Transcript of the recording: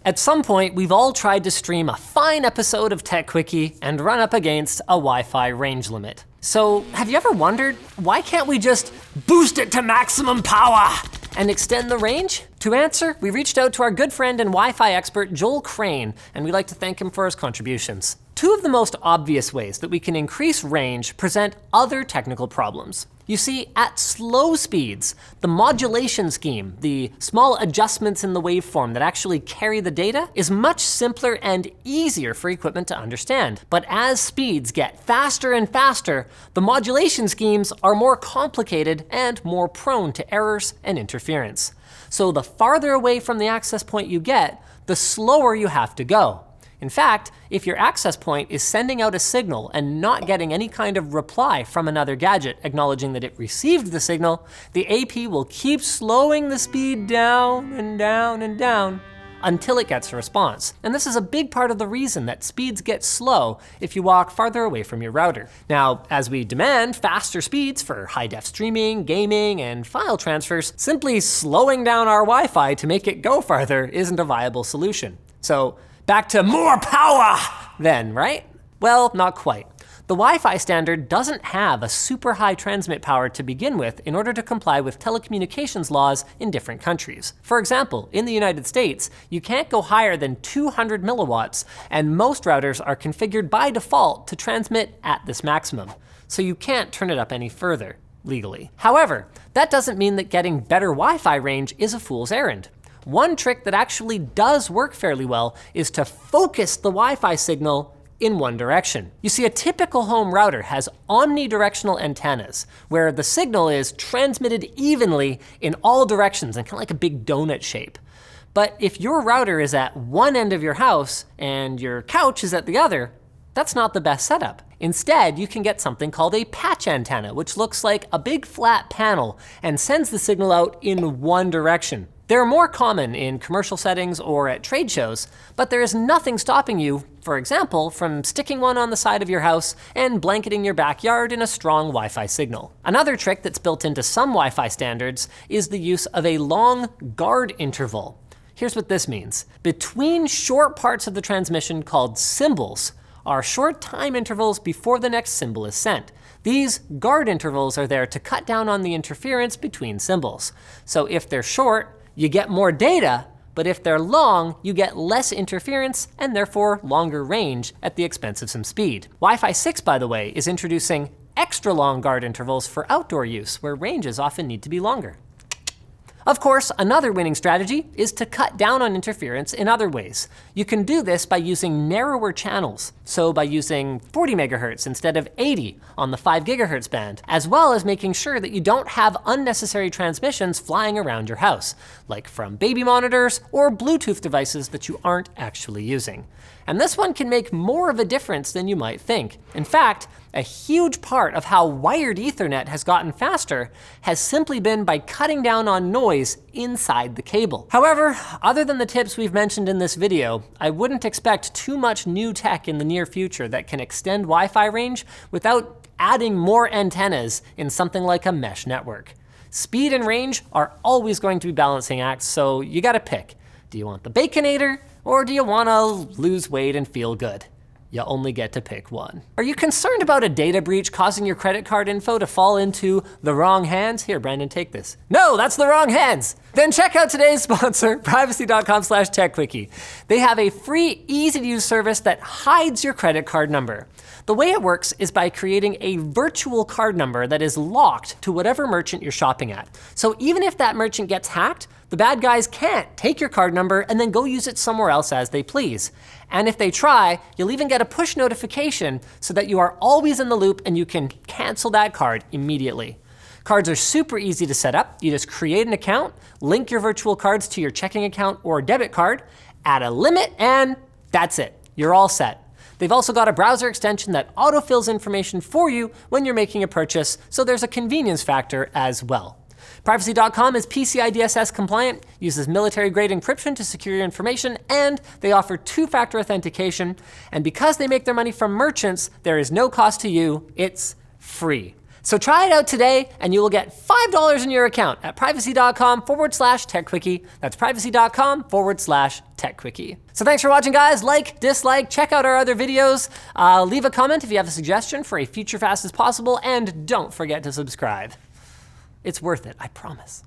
At some point, we've all tried to stream a fine episode of Tech Quickie and run up against a Wi-Fi range limit. So have you ever wondered, why can't we just boost it to maximum power and extend the range? To answer, we reached out to our good friend and Wi-Fi expert, Joel Crane, and we'd like to thank him for his contributions. Two of the most obvious ways that we can increase range present other technical problems. You see, at slow speeds, the modulation scheme, the small adjustments in the waveform that actually carry the data, is much simpler and easier for equipment to understand. But as speeds get faster and faster, the modulation schemes are more complicated and more prone to errors and interference. So the farther away from the access point you get, the slower you have to go. In fact, if your access point is sending out a signal and not getting any kind of reply from another gadget acknowledging that it received the signal, the AP will keep slowing the speed down and down and down until it gets a response. And this is a big part of the reason that speeds get slow if you walk farther away from your router. Now, as we demand faster speeds for high-def streaming, gaming, and file transfers, simply slowing down our Wi-Fi to make it go farther isn't a viable solution. So, back to more power then, right? Well, not quite. The Wi-Fi standard doesn't have a super high transmit power to begin with in order to comply with telecommunications laws in different countries. For example, in the United States, you can't go higher than 200 milliwatts, and most routers are configured by default to transmit at this maximum. So you can't turn it up any further, legally. However, that doesn't mean that getting better Wi-Fi range is a fool's errand. One trick that actually does work fairly well is to focus the Wi-Fi signal in one direction. You see, a typical home router has omnidirectional antennas where the signal is transmitted evenly in all directions and kind of like a big donut shape. But if your router is at one end of your house and your couch is at the other, that's not the best setup. Instead, you can get something called a patch antenna, which looks like a big flat panel and sends the signal out in one direction. They're more common in commercial settings or at trade shows, but there is nothing stopping you, for example, from sticking one on the side of your house and blanketing your backyard in a strong Wi-Fi signal. Another trick that's built into some Wi-Fi standards is the use of a long guard interval. Here's what this means. Between short parts of the transmission called symbols are short time intervals before the next symbol is sent. These guard intervals are there to cut down on the interference between symbols. So if they're short, you get more data, but if they're long, you get less interference and therefore longer range at the expense of some speed. Wi-Fi 6, by the way, is introducing extra long guard intervals for outdoor use, where ranges often need to be longer. Of course, another winning strategy is to cut down on interference in other ways. You can do this by using narrower channels, so by using 40 megahertz instead of 80 on the 5 gigahertz band, as well as making sure that you don't have unnecessary transmissions flying around your house, like from baby monitors or Bluetooth devices that you aren't actually using. And this one can make more of a difference than you might think. In fact, a huge part of how wired Ethernet has gotten faster has simply been by cutting down on noise inside the cable. However, other than the tips we've mentioned in this video, I wouldn't expect too much new tech in the near future that can extend Wi-Fi range without adding more antennas in something like a mesh network. Speed and range are always going to be balancing acts, so you gotta pick. Do you want the Baconator, or do you wanna lose weight and feel good? You only get to pick one. Are you concerned about a data breach causing your credit card info to fall into the wrong hands? Here, Brandon, take this. No, that's the wrong hands. Then check out today's sponsor, privacy.com/techquickie. They have a free, easy-to-use service that hides your credit card number. The way it works is by creating a virtual card number that is locked to whatever merchant you're shopping at. So even if that merchant gets hacked, the bad guys can't take your card number and then go use it somewhere else as they please. And if they try, you'll even get a push notification so that you are always in the loop and you can cancel that card immediately. Cards are super easy to set up. You just create an account, link your virtual cards to your checking account or debit card, add a limit, and that's it. You're all set. They've also got a browser extension that autofills information for you when you're making a purchase, so there's a convenience factor as well. Privacy.com is PCI DSS compliant, uses military-grade encryption to secure your information, and they offer two-factor authentication. And because they make their money from merchants, there is no cost to you. It's free. So try it out today and you will get $5 in your account at privacy.com/techquickie. That's privacy.com/techquickie. So thanks for watching, guys. Like, dislike, check out our other videos. Leave a comment if you have a suggestion for a future Fast as Possible, and don't forget to subscribe. It's worth it, I promise.